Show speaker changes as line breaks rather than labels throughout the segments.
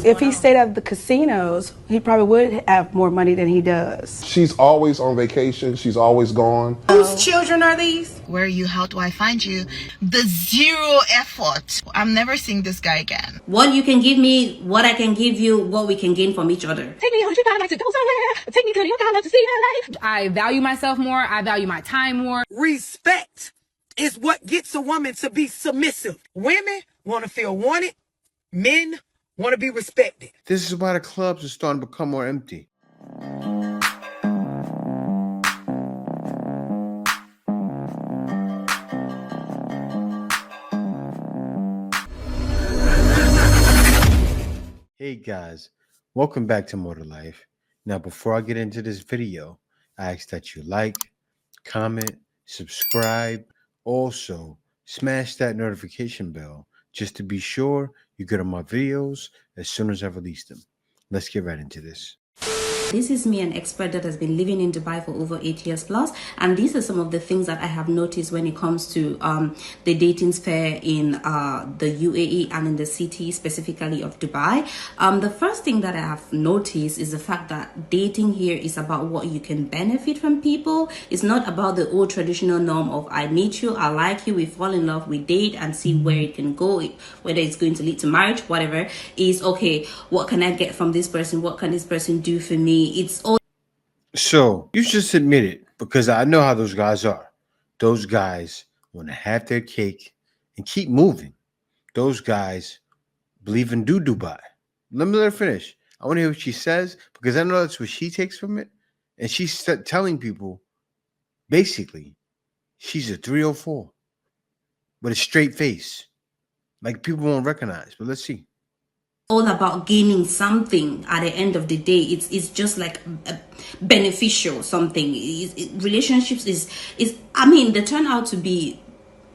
If he stayed at the casinos, he probably would have more money than he does.
She's always on vacation. She's always gone.
Whose children are these?
Where are you? How do I find you? The zero effort. I'm never seeing this guy again.
What you can give me, what I can give you, what we can gain from each other.
Take me 100 miles to go somewhere. Take me to New York to see my life. I value myself more. I value my time more.
Respect is what gets a woman to be submissive. Women want to feel wanted. Men want to be respected.
This is why the clubs are starting to become more empty. Hey guys, welcome back to More to Life. Now, before I get into this video, I ask that you like, comment, subscribe. Also, smash that notification bell just to be sure you get on my videos as soon as I release them. Let's get right into this.
This is me, an expert that has been living in Dubai for over 8 years plus, and these are some of the things that I have noticed when it comes to the dating sphere in the UAE and in the city specifically of Dubai. The first thing that I have noticed is the fact that dating here is about what you can benefit from people. It's not about the old traditional norm of I meet you, I like you, we fall in love, we date and see where it can go, whether it's going to lead to marriage, whatever. Is okay, what can I get from this person? What can this person do for me? It's all.
So you just admit it, because I know how those guys are. Those guys want to have their cake and keep moving. Those guys believe in Dubai. Let me let her finish. I want to hear what she says, because I know that's what she takes from it. And she's telling people, basically, she's a 304 with a straight face. Like people won't recognize, but let's see.
All about gaining something at the end of the day. It's just like a beneficial something. Relationships is I mean, they turn out to be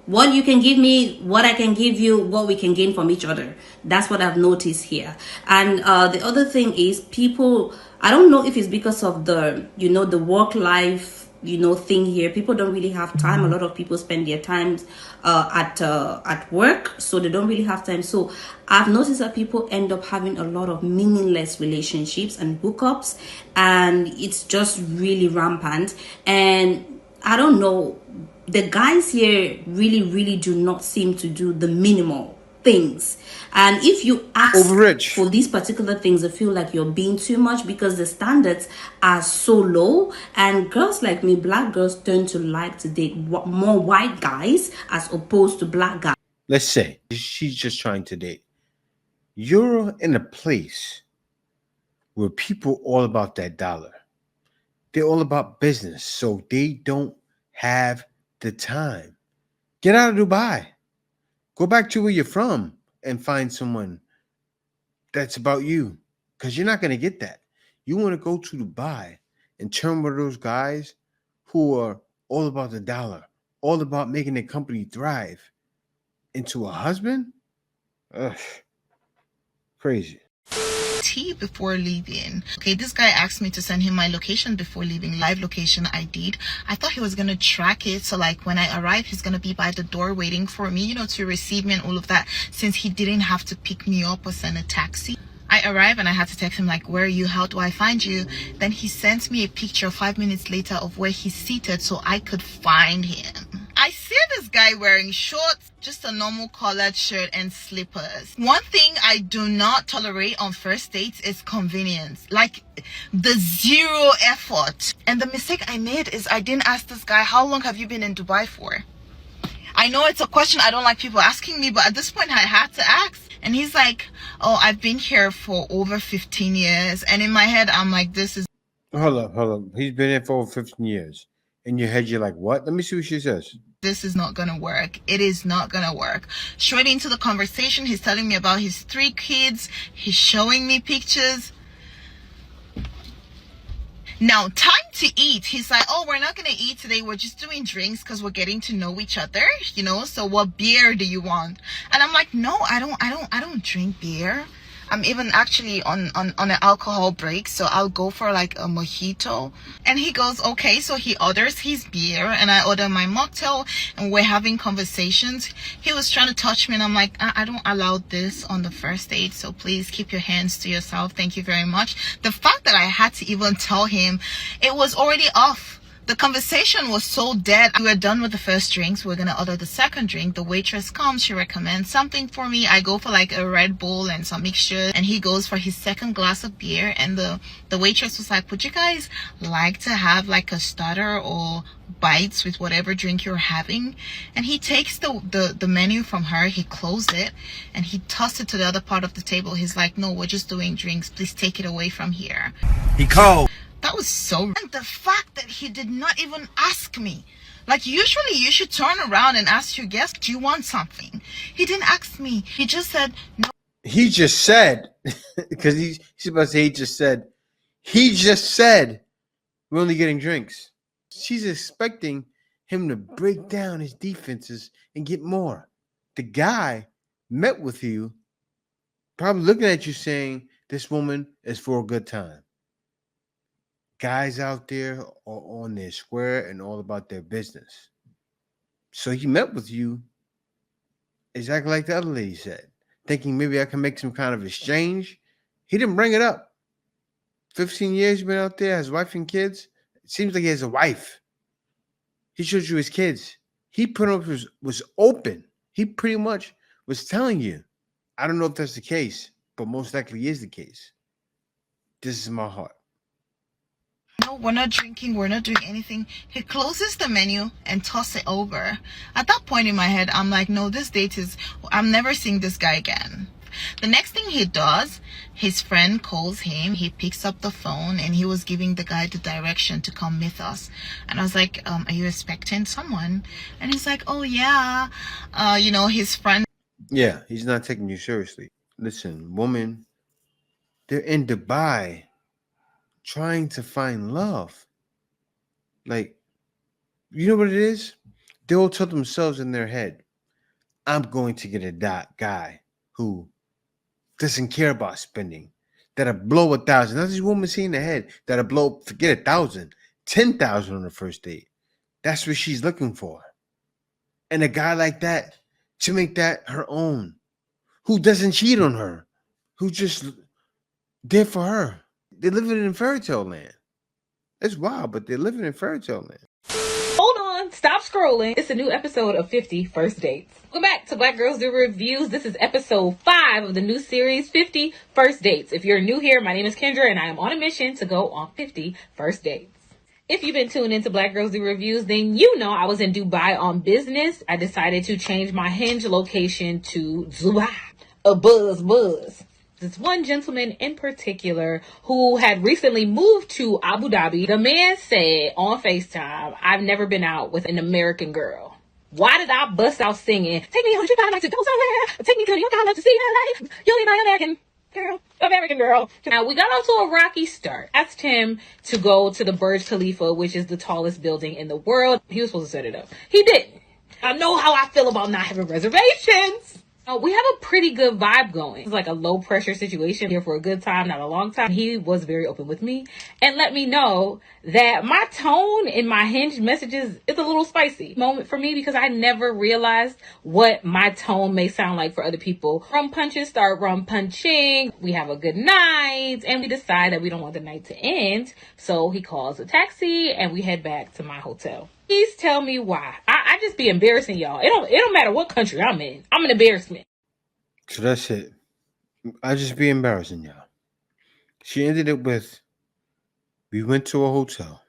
what you can give me, what I can give you, what we can gain from each other. That's what I've noticed here. And the other thing is, people, I don't know if it's because of the, the work life thing here. People don't really have time. A lot of people spend their times at work, so they don't really have time. So I've noticed that people end up having a lot of meaningless relationships and hookups, and it's just really rampant. And I don't know, the guys here really do not seem to do the minimal things. And if you ask for these particular things, I feel like you're being too much, because the standards are so low. And girls like me, black girls, tend to like to date more white guys as opposed to black guys.
Let's say she's just trying to date. You're in a place where people all about that dollar. They're all about business, so they don't have the time. Get out of Dubai. Go back to where you're from and find someone that's about you, because you're not going to get that. You want to go to Dubai and turn one of those guys who are all about the dollar, all about making their company thrive, into a husband? Ugh, crazy.
Tea before leaving. Okay, this guy asked me to send him my location before leaving. Live location I did. I thought he was gonna track it, so like when I arrive, he's gonna be by the door waiting for me, to receive me and all of that, since he didn't have to pick me up or send a taxi. I arrive and I had to text him like, where are you? How do I find you? Then he sent me a picture 5 minutes later of where he's seated so I could find him. I see this guy wearing shorts, just a normal collared shirt and slippers. One thing I do not tolerate on first dates is convenience, like the zero effort. And the mistake I made is I didn't ask this guy, how long have you been in Dubai for? I know it's a question I don't like people asking me, but at this point I had to ask. And he's like, oh, I've been here for over 15 years. And in my head, I'm like, this is...
Hold up. He's been here for over 15 years. In your head, you're like, what? Let me see what she says.
This is not gonna work. It is not gonna work. Straight into the conversation, he's telling me about his 3 kids. He's showing me pictures. Now, time to eat. He's like, oh, we're not gonna eat today. We're just doing drinks because we're getting to know each other, so what beer do you want? And I'm like, no, I don't drink beer. I'm even actually on an alcohol break, so I'll go for like a mojito. And he goes, okay, so he orders his beer and I order my mocktail, and we're having conversations. He was trying to touch me and I'm like, I don't allow this on the first date, so please keep your hands to yourself. Thank you very much. The fact that I had to even tell him, it was already off. The conversation was so dead. We were done with the first drinks. We're gonna order the second drink. The waitress comes, she recommends something for me. I go for like a Red Bull and some mixture, and he goes for his second glass of beer. And the waitress was like, would you guys like to have like a starter or bites with whatever drink you're having? And he takes the menu from her, he closed it, and he tossed it to the other part of the table. He's like, no, we're just doing drinks, please take it away from here.
He cold.
That was so. And the fact that he did not even ask me. Like, usually you should turn around and ask your guest, do you want something? He didn't ask me. He just said, no.
He just said, because he's about to say he just said, we're only getting drinks. She's expecting him to break down his defenses and get more. The guy met with you, probably looking at you saying, this woman is for a good time. Guys out there are on their square and all about their business. So he met with you exactly like the other lady said, thinking maybe I can make some kind of exchange. He didn't bring it up. 15 years he's been out there, has wife and kids. It seems like he has a wife. He showed you his kids. He pretty much was open. He pretty much was telling you. I don't know if that's the case, but most likely is the case. This is my heart.
No, we're not drinking, we're not doing anything. He closes the menu and tosses it over. At that point in my head, I'm like, no, this date is, I'm never seeing this guy again. The next thing he does, his friend calls him, he picks up the phone, and he was giving the guy the direction to come with us. And I was like, are you expecting someone? And he's like, oh yeah, his friend.
Yeah, he's not taking you seriously. Listen, woman, they're in Dubai trying to find love. Like, you know what it is? They all tell themselves in their head, I'm going to get a guy who doesn't care about spending, that'll blow 1,000. Now this woman see in the head that'll blow, forget 1,000, 10,000 on the first date. That's what she's looking for. And a guy like that, to make that her own, who doesn't cheat on her, who just there for her. They're living in fairy tale land. It's wild, but they're living in fairy tale land.
Hold on, stop scrolling. It's a new episode of 50 First Dates. Welcome back to Black Girls Do Reviews. This is episode 5 of the new series, 50 First Dates. If you're new here, my name is Kendra, and I am on a mission to go on 50 first dates. If you've been tuned into Black Girls Do Reviews, then you know I was in Dubai on business. I decided to change my Hinge location to Dubai. A buzz. This one gentleman in particular who had recently moved to Abu Dhabi. The man said on FaceTime, I've never been out with an American girl. Why did I bust out singing, take me on a trip, I'd like to go somewhere, take me to New York, I'd love to see LA, you'll be my American girl. Now, we got off to a rocky start. Asked him to go to the Burj Khalifa, which is the tallest building in the world. He was supposed to set it up. He didn't. I know how I feel about not having reservations. We have a pretty good vibe going. It's like a low pressure situation here for a good time, not a long time. He was very open with me and let me know that my tone in my Hinge messages is a little spicy moment for me, because I never realized what my tone may sound like for other people. Rum punches start rum punching. We have a good night and we decide that we don't want the night to end. So he calls a taxi and we head back to my hotel. Please tell me why. I just be embarrassing y'all. It don't matter what country I'm in. I'm an embarrassment.
So that's it. I just be embarrassing y'all. She ended it with, we went to a hotel.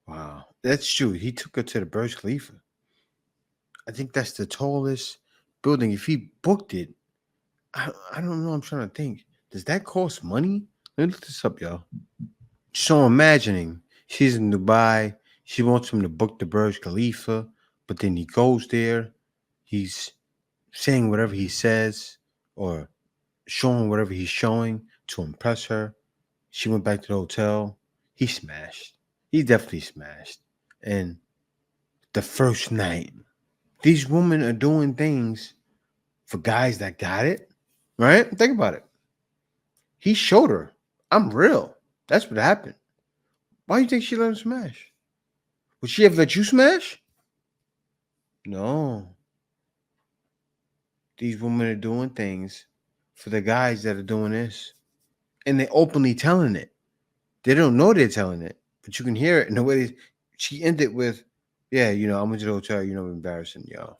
Wow. That's true. He took her to the Burj Khalifa. I think that's the tallest building. If he booked it, I don't know. I'm trying to think. Does that cost money? Let me look this up, y'all. So I'm imagining she's in Dubai. She wants him to book the Burj Khalifa, but then he goes there. He's saying whatever he says or showing whatever he's showing to impress her. She went back to the hotel. He smashed. He definitely smashed. And the first night, these women are doing things for guys that got it, right? Think about it. He showed her, I'm real. That's what happened. Why do you think she let him smash? Would she ever let you smash? No. These women are doing things for the guys that are doing this. And they're openly telling it. They don't know they're telling it, but you can hear it in the way she ended with, yeah, I went to the hotel, embarrassing y'all.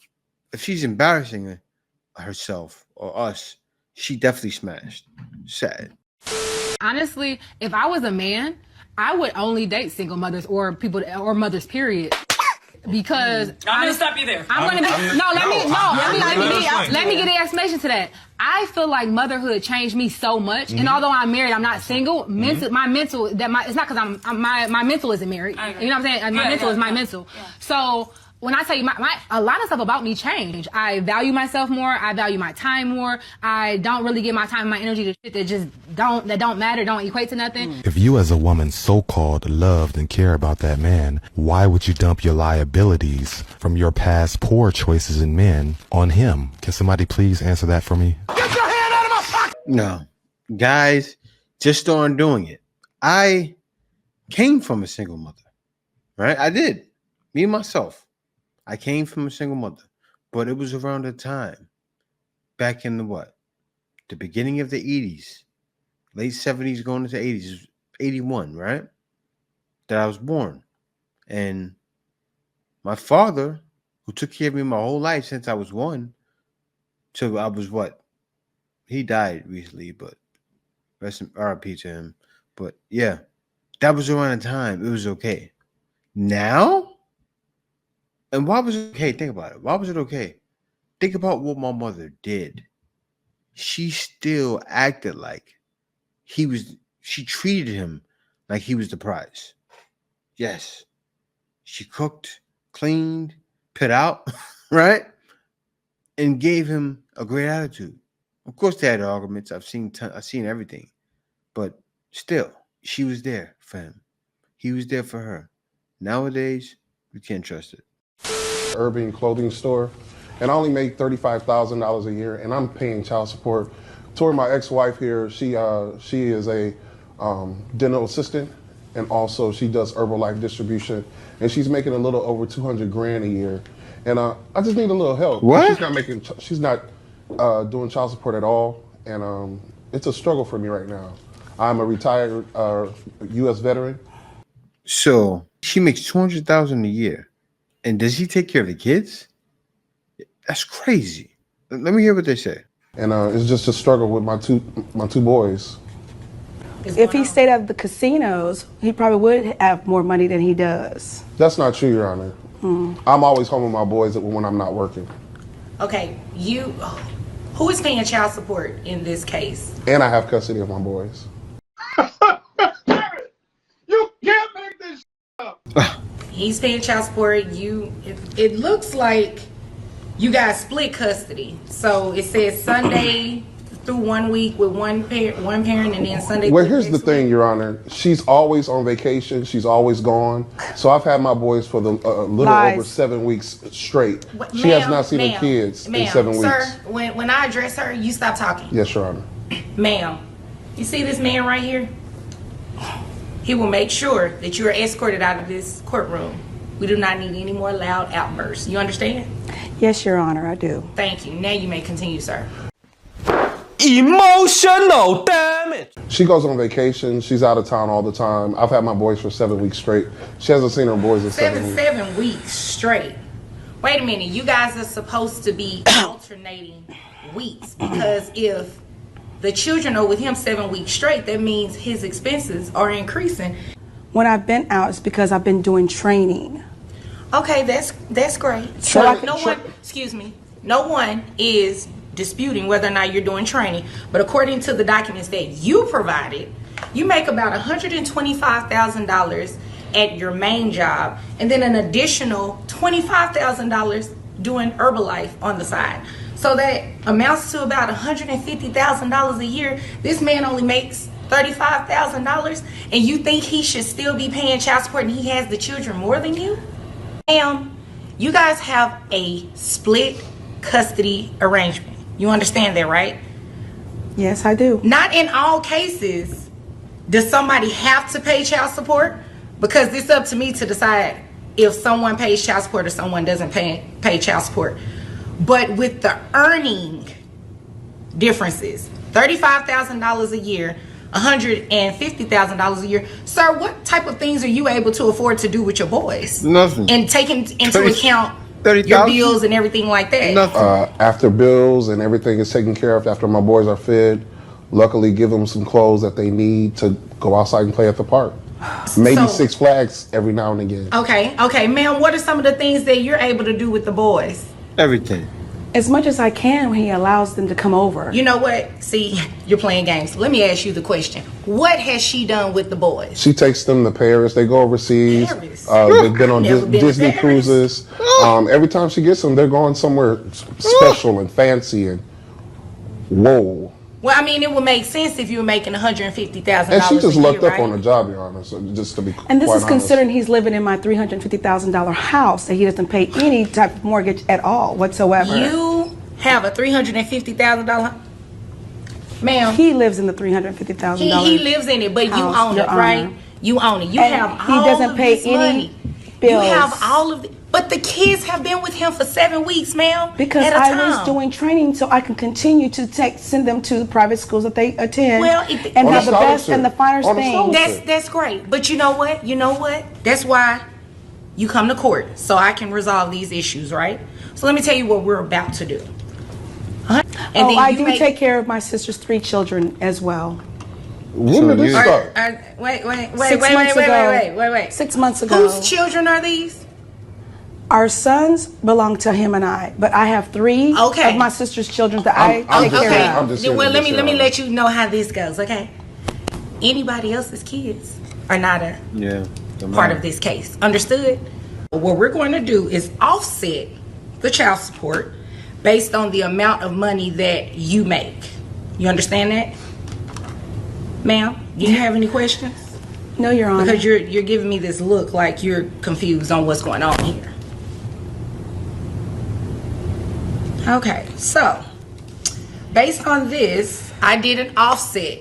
If she's embarrassing herself or us, she definitely smashed. Sad.
Honestly, if I was a man, I would only date single mothers or people or mothers, period. Because
I'm gonna stop you there.
Let me get an explanation to that. I feel like motherhood changed me so much, and although I'm married, I'm not single. My mental, it's not because my mental isn't married. You know what I'm saying? My mental is my mental. Yeah. So when I tell you, a lot of stuff about me changed. I value myself more. I value my time more. I don't really give my time and my energy to shit that just don't matter, don't equate to nothing.
If you as a woman so-called loved and care about that man, why would you dump your liabilities from your past poor choices in men on him? Can somebody please answer that for me?
Get your hand out of my pocket!
No. Guys, just aren't doing it. I came from a single mother, right? I did. Me and myself. I came from a single mother, but it was around the time, back in the beginning of the 80s, late 70s going into 80s, 81, right? That I was born. And my father, who took care of me my whole life since I was 1, till I was he died recently, but rest in RIP to him. But yeah, that was around the time it was okay. Now? And why was it okay? Think about it. Why was it okay? Think about what my mother did. She still acted like she treated him like he was the prize. Yes. She cooked, cleaned, put out, right? And gave him a great attitude. Of course they had arguments. I've seen everything. But still, she was there for him. He was there for her. Nowadays, we can't trust it.
Urban clothing store, and I only make $35,000 a year, and I'm paying child support. Tori, my ex-wife here, she is a dental assistant, and also she does Herbalife distribution, and she's making a little over 200 grand a year. And I just need a little help.
What?
She's not doing child support at all, and it's a struggle for me right now. I'm a retired U.S. veteran.
So she makes $200,000 a year. And does he take care of the kids? That's crazy. Let me hear what they say.
And it's just a struggle with my two boys.
If he stayed at the casinos, he probably would have more money than he does.
That's not true, Your Honor. I'm always home with my boys when I'm not working.
Okay, who is paying child support in this case?
And I have custody of my boys.
You can't make this up.
He's paying child support. It looks like you guys split custody. So it says Sunday through 1 week with one parent, and then Sunday.
Well, here's the thing, Your Honor. She's always on vacation. She's always gone. So I've had my boys for a little over 7 weeks straight. She has not seen her kids in 7 weeks.
Sir, when I address her, you stop talking.
Yes, Your Honor.
Ma'am, you see this man right here? He will make sure that you are escorted out of this courtroom. We do not need any more loud outbursts. You understand?
Yes, Your Honor, I do.
Thank you. Now you may continue, sir.
Emotional damage.
She goes on vacation. She's out of town all the time. I've had my boys for 7 weeks straight. She hasn't seen her boys in 7 weeks.
7 weeks straight. Wait a minute. You guys are supposed to be alternating weeks, because if the children are with him 7 weeks straight, that means his expenses are increasing.
When I've been out, it's because I've been doing training.
Okay, that's great.
So
No one is disputing whether or not you're doing training, but according to the documents that you provided, you make about $125,000 at your main job, and then an additional $25,000 doing Herbalife on the side. So that amounts to about $150,000 a year. This man only makes $35,000, and you think he should still be paying child support, and he has the children more than you? Ma'am, you guys have a split custody arrangement. You understand that, right?
Yes, I do.
Not in all cases does somebody have to pay child support, because it's up to me to decide if someone pays child support or someone doesn't pay child support. But with the earning differences, $35,000 a year, $150,000 a year, sir, what type of things are you able to afford to do with your boys?
Nothing.
And taking into account
30,000?
your bills and everything like that.
Nothing.
After bills and everything is taken care of, after my boys are fed, luckily give them some clothes that they need to go outside and play at the park. Maybe
So-
Six Flags every now and again.
Okay, ma'am, what are some of the things that you're able to do with the boys?
Everything.
As much as I can when he allows them to come over.
You know what? See, you're playing games. Let me ask you the question. What has she done with the boys?
She takes them to Paris. They go overseas.
Paris?
They've been on
Never been to
Disney
Paris.
cruises. Every time she gets them, they're going somewhere special and fancy and whoa.
Well, I mean, it would make sense if you were making $150,000
And she just
a year,
lucked up
right?
on the job, Your Honor. So just to be
And this
quite
is
honest.
considering he's living in my $350,000 house that he doesn't pay any type of mortgage at all whatsoever.
You have a $350,000, ma'am.
He lives in the $350,000.
He lives in it, but you
house,
own
Your
it, right?
Honor.
You own it. You
And
have
he
all
doesn't
of
pay
this
any
money.
bills.
You have all of the, but the kids have been with him for 7 weeks, ma'am.
Because
at a
I
time.
was doing training so I can continue to send them to the private schools that they attend
Well,
and
On a
have the best
scholarship.
and the finest
On a
things.
scholarship.
That's great. But you know what? You know what? That's why you come to court, so I can resolve these issues, right? So let me tell you what we're about to do. And
Oh, I
you
do
make-
take care of my sister's 3 children as well.
When did this
you-
start?
Wait.
6 months ago.
Wait.
6 months ago.
Whose children are these?
Our sons belong to him and I, but I have 3
Okay.
of my sister's children that
I'm
I take
just
care
saying,
of.
I'm just saying
Well, let
this,
me
Your Honor.
let you know how this goes, okay? Anybody else's kids are not a
Yeah.
part of this case. Understood? What we're going to do is offset the child support based on the amount of money that you make. You understand that? Ma'am, do you have any questions?
No, Your Honor.
Because you're giving me this look like you're confused on what's going on here. Okay, so based on this, I did an offset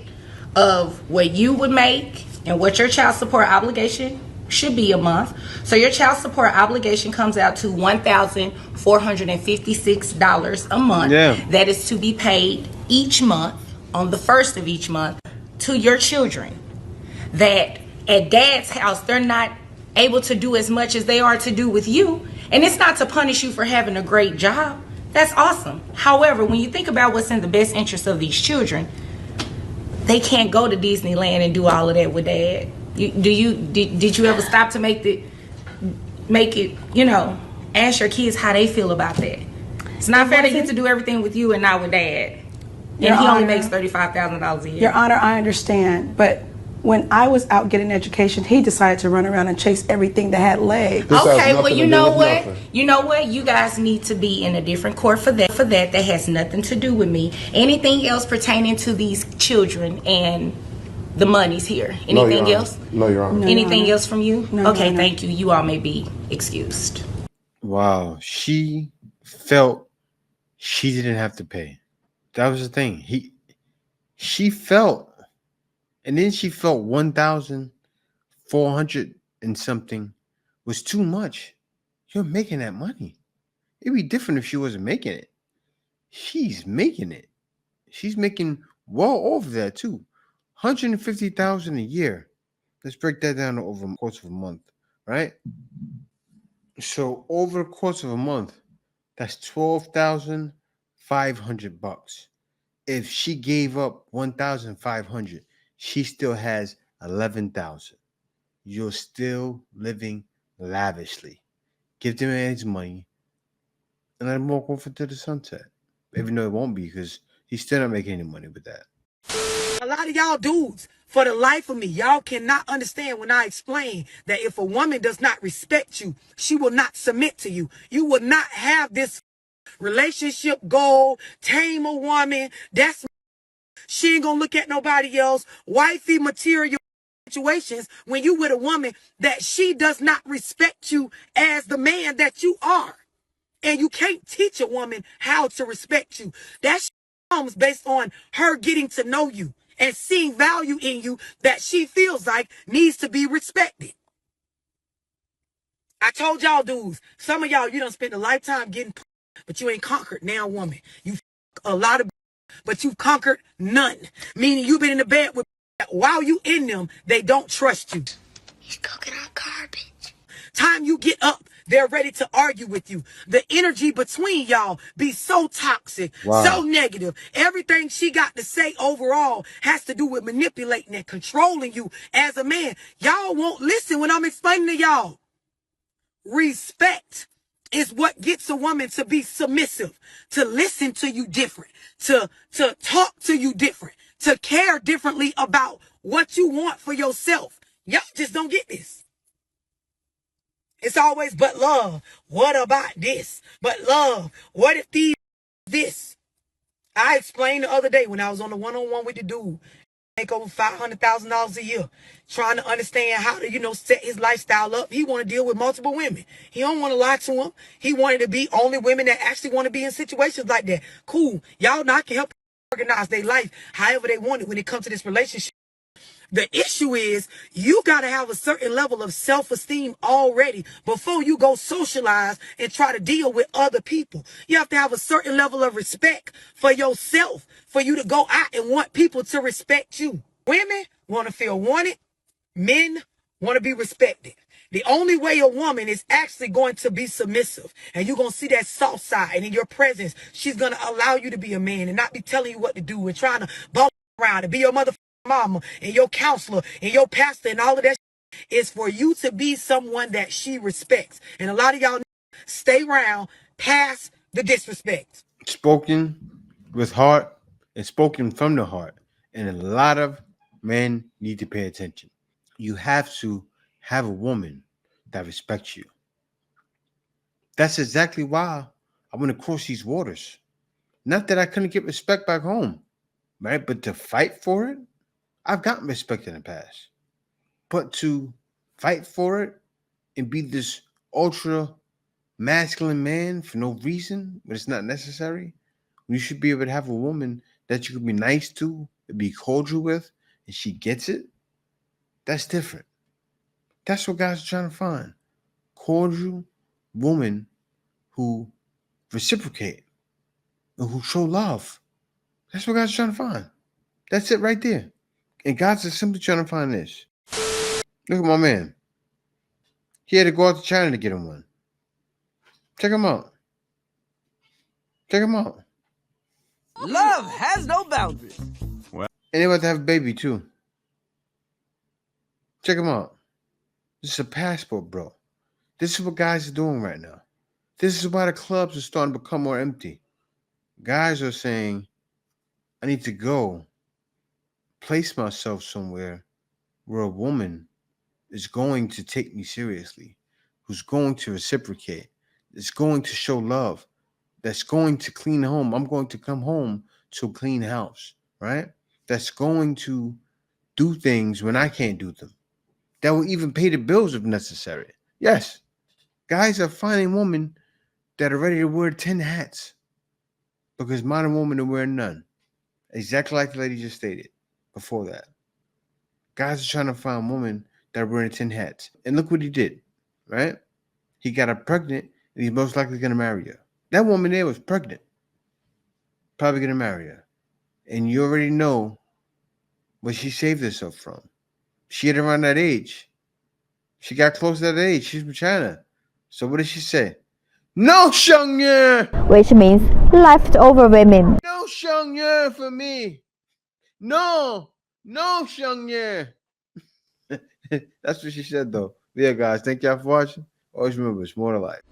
of what you would make and what your child support obligation should be a month. So your child support obligation comes out to $1,456 a month.
Yeah.
That is to be paid each month on the first of each month to your children. That at dad's house, they're not able to do as much as they are to do with you. And it's not to punish you for having a great job. That's awesome. However, when you think about what's in the best interest of these children, they can't go to Disneyland and do all of that with dad. Did you ever stop to make it, ask your kids how they feel about that? It's not fair they get to do everything with you and not with dad. And
Your
he only
Honor.
makes $35,000 a year.
Your Honor, I understand, but when I was out getting education, he decided to run around and chase everything that had legs.
This has
Okay, well,
nothing
you
to do
know
with
what?
nothing.
You know what? You guys need to be in a different court for that. That has nothing to do with me. Anything else pertaining to these children and the money's here.
No, Your
Anything
Honor.
else?
No, Your Honor.
No.
Anything else from you?
No,
Okay,
no.
thank you. You all may be excused.
Wow. She felt she didn't have to pay. That was the thing. She felt, and then she felt 1,400 and something was too much. You're making that money. It'd be different if she wasn't making it. She's making it. She's making well over that too. 150,000 a year. Let's break that down over the course of a month, right? So over the course of a month, that's $12,500. If she gave up 1,500, she still has 11,000. You're still living lavishly. Give the man his money and let him walk off into the sunset. Even though it won't be, because he's still not making any money with that.
A lot of y'all dudes, for the life of me, y'all cannot understand when I explain that if a woman does not respect you, she will not submit to you. You will not have this relationship goal, tame a woman. She ain't gonna look at nobody else. Wifey material situations when you with a woman that she does not respect you as the man that you are. And you can't teach a woman how to respect you. That comes based on her getting to know you and seeing value in you that she feels like needs to be respected. I told y'all dudes, some of y'all, you done spent a lifetime getting, but you ain't conquered now woman. You a lot of, but you've conquered none. Meaning you've been in the bed with, while you in them, they don't trust you.
He's cooking our garbage.
Time you get up, they're ready to argue with you. The energy between y'all be so toxic, so negative. Everything she got to say overall has to do with manipulating and controlling you as a man. Y'all won't listen when I'm explaining to y'all. Respect is what gets a woman to be submissive, to listen to you different, to talk to you different, to care differently about what you want for yourself. Y'all just don't get this. It's always, but love, what about this? But love, what if these, this? I explained the other day when I was on the one-on-one with the dude, make over $500,000 a year, trying to understand how to, set his lifestyle up. He want to deal with multiple women. He don't want to lie to him. He wanted to be only women that actually want to be in situations like that. Cool. Y'all not can help organize their life however they want it when it comes to this relationship. The issue is you got to have a certain level of self-esteem already before you go socialize and try to deal with other people. You have to have a certain level of respect for yourself for you to go out and want people to respect you. Women want to feel wanted. Men want to be respected. The only way a woman is actually going to be submissive and you're going to see that soft side, and in your presence, she's going to allow you to be a man and not be telling you what to do and trying to boss around and be your mother mama and your counselor and your pastor and all of that is for you to be someone that she respects. And a lot of y'all stay around past the disrespect.
Spoken with heart and spoken from the heart. And a lot of men need to pay attention. You have to have a woman that respects you. That's exactly why I want to cross these waters. Not that I couldn't get respect back home, right? But to fight for it, I've gotten respect in the past. But to fight for it and be this ultra masculine man for no reason, but it's not necessary, you should be able to have a woman that you can be nice to, be cordial with, and she gets it. That's different. That's what guys are trying to find. Cordial woman who reciprocate and who show love. That's what guys are trying to find. That's it right there. And guys are simply trying to find this. Look at my man. He had to go out to China to get him one. Check him out. Check him out.
Love has no boundaries.
And they about to have a baby too. Check him out. This is a passport, bro. This is what guys are doing right now. This is why the clubs are starting to become more empty. Guys are saying, I need to go place myself somewhere where a woman is going to take me seriously, who's going to reciprocate, is going to show love, that's going to clean home. I'm going to come home to a clean house, right? That's going to do things when I can't do them. That will even pay the bills if necessary. Yes, guys are finding women that are ready to wear 10 hats because modern women are wearing none. Exactly like the lady just stated before that. Guys are trying to find women that are wearing 10 hats. And look what he did, right? He got her pregnant and he's most likely going to marry her. That woman there was pregnant. Probably going to marry her. And you already know what she saved herself from. She had around that age. She got close to that age. She's from China. So what did she say? No Xiangye!
Which means leftover women.
No Xiangye for me. No Xiangye. That's what she said though. Yeah, guys, thank y'all for watching. Always remember, it's more to life.